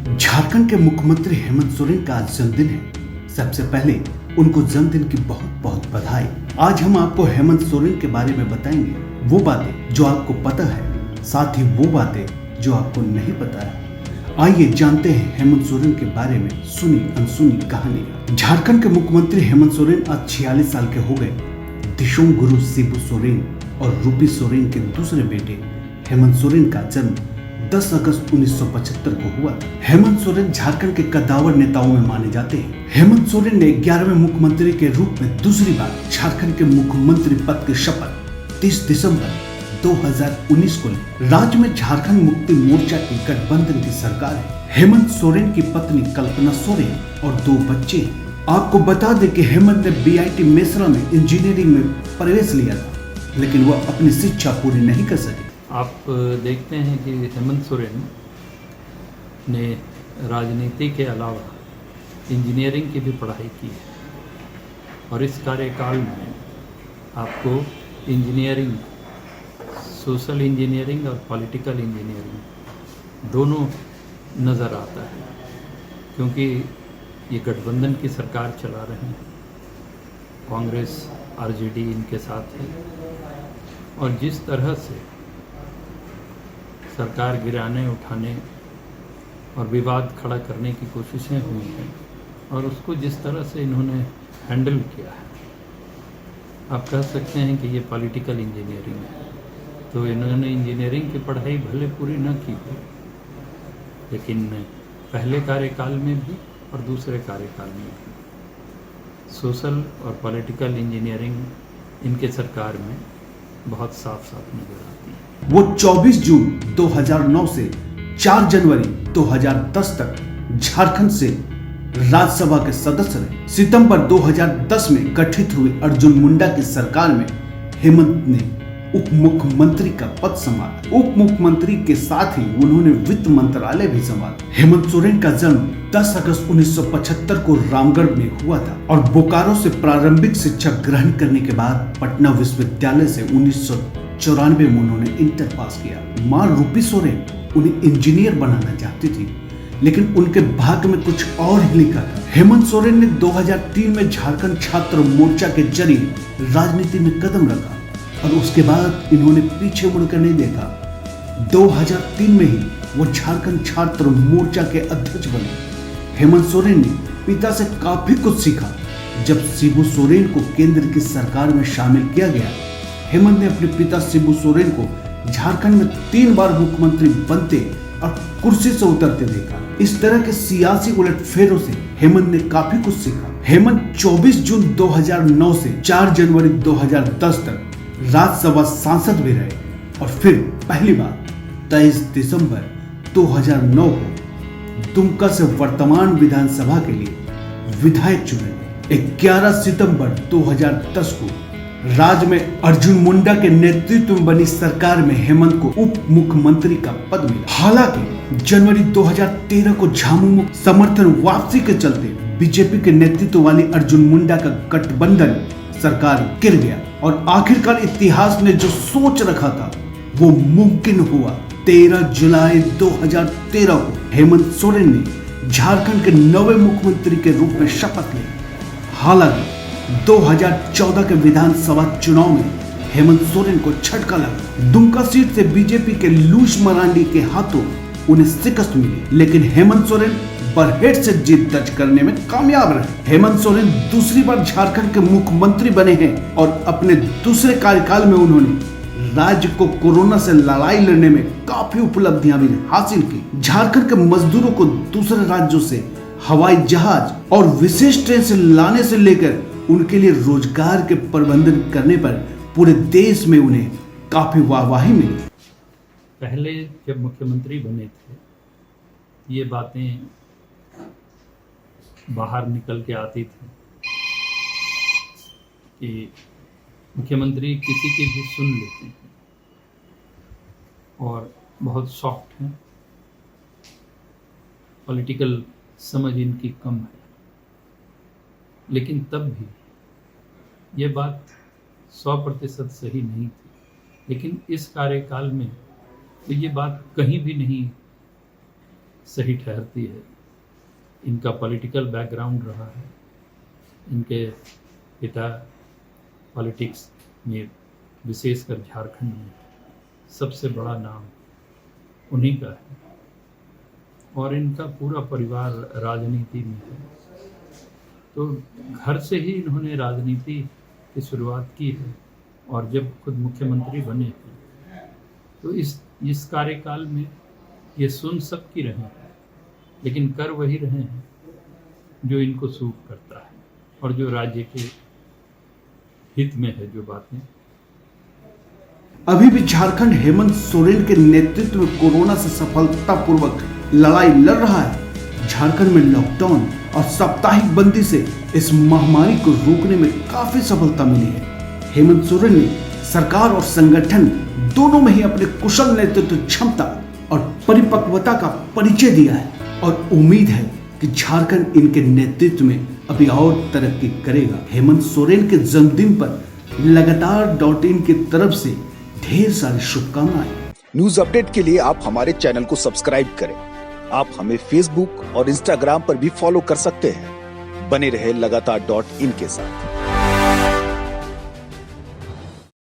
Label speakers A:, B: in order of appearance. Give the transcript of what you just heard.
A: झारखंड के मुख्यमंत्री हेमंत सोरेन का आज जन्मदिन है। सबसे पहले उनको जन्मदिन की बहुत बहुत बधाई। आज हम आपको हेमंत सोरेन के बारे में बताएंगे वो बातें जो आपको पता है, साथ ही वो बातें जो आपको नहीं पता है। आइए जानते हैं हेमंत सोरेन के बारे में सुनी अनसुनी कहानी। झारखंड के मुख्यमंत्री हेमंत सोरेन आज 46 साल के हो गए। दिशोंग गुरु शिबू सोरेन और रूपी सोरेन के दूसरे बेटे हेमंत सोरेन का जन्म 10 अगस्त 1975 को हुआ था। हेमंत सोरेन झारखंड के कद्दावर नेताओं में माने जाते हैं। हेमंत सोरेन ने 11वें मुख्यमंत्री के रूप में दूसरी बार झारखंड के मुख्यमंत्री पद की शपथ 30 दिसंबर 2019 को ली। राज्य में झारखंड मुक्ति मोर्चा की गठबंधन की सरकार है। हेमंत सोरेन की पत्नी कल्पना सोरेन और 2 बच्चे हैं। आपको बता दें कि हेमंत ने BIT मेसरा में इंजीनियरिंग में प्रवेश लिया था, लेकिन वह अपनी शिक्षा पूरी नहीं कर सके।
B: आप देखते हैं कि हेमंत सोरेन ने राजनीति के अलावा इंजीनियरिंग की भी पढ़ाई की है और इस कार्यकाल में आपको इंजीनियरिंग, सोशल इंजीनियरिंग और पॉलिटिकल इंजीनियरिंग दोनों नज़र आता है, क्योंकि ये गठबंधन की सरकार चला रहे हैं। कांग्रेस RJD इनके साथ है और जिस तरह से सरकार गिराने, उठाने और विवाद खड़ा करने की कोशिशें हुई हैं और उसको जिस तरह से इन्होंने हैंडल किया है, आप कह सकते हैं कि ये पॉलिटिकल इंजीनियरिंग है। तो इन्होंने इंजीनियरिंग की पढ़ाई भले पूरी न की हो, लेकिन पहले कार्यकाल में भी और दूसरे कार्यकाल में भी सोशल और पॉलिटिकल इंजीनियरिंग इनके सरकार में बहुत साफ साफ नजर आती है।
A: वो 24 जून 2009 से 4 जनवरी 2010 तक झारखंड से राज्यसभा के सदस्य रहे। सितंबर 2010 में गठित हुई अर्जुन मुंडा की सरकार में हेमंत ने उप मुख्यमंत्री का पद संभाला। उप मुख्यमंत्री के साथ ही उन्होंने वित्त मंत्रालय भी संभाला। हेमंत सोरेन का जन्म 10 अगस्त 1975 को रामगढ़ में हुआ था और बोकारो से प्रारंभिक शिक्षा ग्रहण करने के बाद पटना विश्वविद्यालय से 1994 में उन्होंने इंटर पास किया। मां रूपी सोरेन उन्हें इंजीनियर बनाना चाहती थी, लेकिन उनके भाग्य में कुछ और ही लिखा था। हेमंत सोरेन ने 2003 में झारखंड छात्र मोर्चा के जरिए राजनीति में कदम रखा और उसके बाद इन्होंने पीछे मुड़कर नहीं देखा। 2003 में ही वो झारखंड छात्र मोर्चा के अध्यक्ष बने। हेमंत सोरेन ने पिता से काफी कुछ सीखा। जब शिबू सोरेन को केंद्र की सरकार में शामिल किया गया, हेमंत ने अपने पिता शिबू सोरेन को झारखंड में 3 बार मुख्यमंत्री बनते और कुर्सी से उतरते देखा। इस तरह के सियासी उलटफेरों से हेमंत ने काफी कुछ सीखा। हेमंत 24 जून 2009 से 4 जनवरी 2010 तक राज्यसभा सांसद भी रहे और फिर पहली बार 23 दिसंबर 2009 को दुमका से वर्तमान विधानसभा के लिए विधायक चुने गए। 11 सितंबर 2010 को राज्य में अर्जुन मुंडा के नेतृत्व में बनी सरकार में हेमंत को उप मुख्यमंत्री का पद मिला। हालांकि जनवरी 2013 को झामुमो समर्थन वापसी के चलते बीजेपी के नेतृत्व वाली अर्जुन मुंडा का गठबंधन सरकार गिर गया और आखिरकार इतिहास ने जो सोच रखा था वो मुमकिन हुआ। 13 जुलाई 2013 को हेमंत सोरेन ने झारखंड के 9वें मुख्यमंत्री के रूप में शपथ ली। हालांकि 2014 के विधानसभा चुनाव में हेमंत सोरेन को झटका लगा। दुमका सीट से बीजेपी के लूस मरांडी के हाथों उन्हें शिकस्त मिली, लेकिन हेमंत सोरेन बरहेट से जीत दर्ज करने में कामयाब रहे। हेमंत सोरेन दूसरी बार झारखंड के मुख्यमंत्री बने हैं और अपने दूसरे कार्यकाल में उन्होंने राज्य को कोरोना से लड़ाई लड़ने में काफी उपलब्धियां भी हासिल की। झारखंड के मजदूरों को दूसरे राज्यों से हवाई जहाज और विशेष ट्रेन से लाने से लेकर उनके लिए रोजगार के प्रबंधन करने पर पूरे देश में उन्हें काफी वाहवाही मिली।
B: पहले जब मुख्यमंत्री बने थे, ये बातें बाहर निकल के आती थी कि मुख्यमंत्री किसी की भी सुन लेते हैं और बहुत सॉफ्ट हैं, पॉलिटिकल समझ इनकी कम है। लेकिन तब भी ये बात 100% सही नहीं थी। लेकिन इस कार्यकाल में तो ये बात कहीं भी नहीं सही ठहरती है। इनका पॉलिटिकल बैकग्राउंड रहा है, इनके पिता पॉलिटिक्स में, विशेषकर झारखंड में सबसे बड़ा नाम उन्हीं का है, और इनका पूरा परिवार राजनीति में है। तो घर से ही इन्होंने राजनीति की शुरुआत की है, और जब खुद मुख्यमंत्री बने हैं तो इस कार्यकाल में ये सुन सबकी रहे हैं, लेकिन कर वही रहे हैं जो इनको सूट करता है और जो राज्य के हित में है जो बातें।
A: अभी भी झारखंड हेमंत सोरेन के नेतृत्व में कोरोना से सफलतापूर्वक लड़ाई लड़ रहा है। झारखंड में लॉकडाउन और साप्ताहिक बंदी से इस महामारी को रोकने में काफी सफलता मिली है। हेमंत सोरेन ने सरकार और संगठन दोनों में ही अपने कुशल नेतृत्व क्षमता और परिपक्वता का परिचय दिया है, और उम्मीद है कि झारखंड इनके नेतृत्व में अभी और तरक्की करेगा। हेमंत सोरेन के जन्मदिन पर लगातार.in की तरफ से ढेर सारी शुभकामनाएं।
C: न्यूज अपडेट के लिए आप हमारे चैनल को सब्सक्राइब करें। आप हमें फेसबुक और इंस्टाग्राम पर भी फॉलो कर सकते हैं। बने रहे लगातार.in के साथ।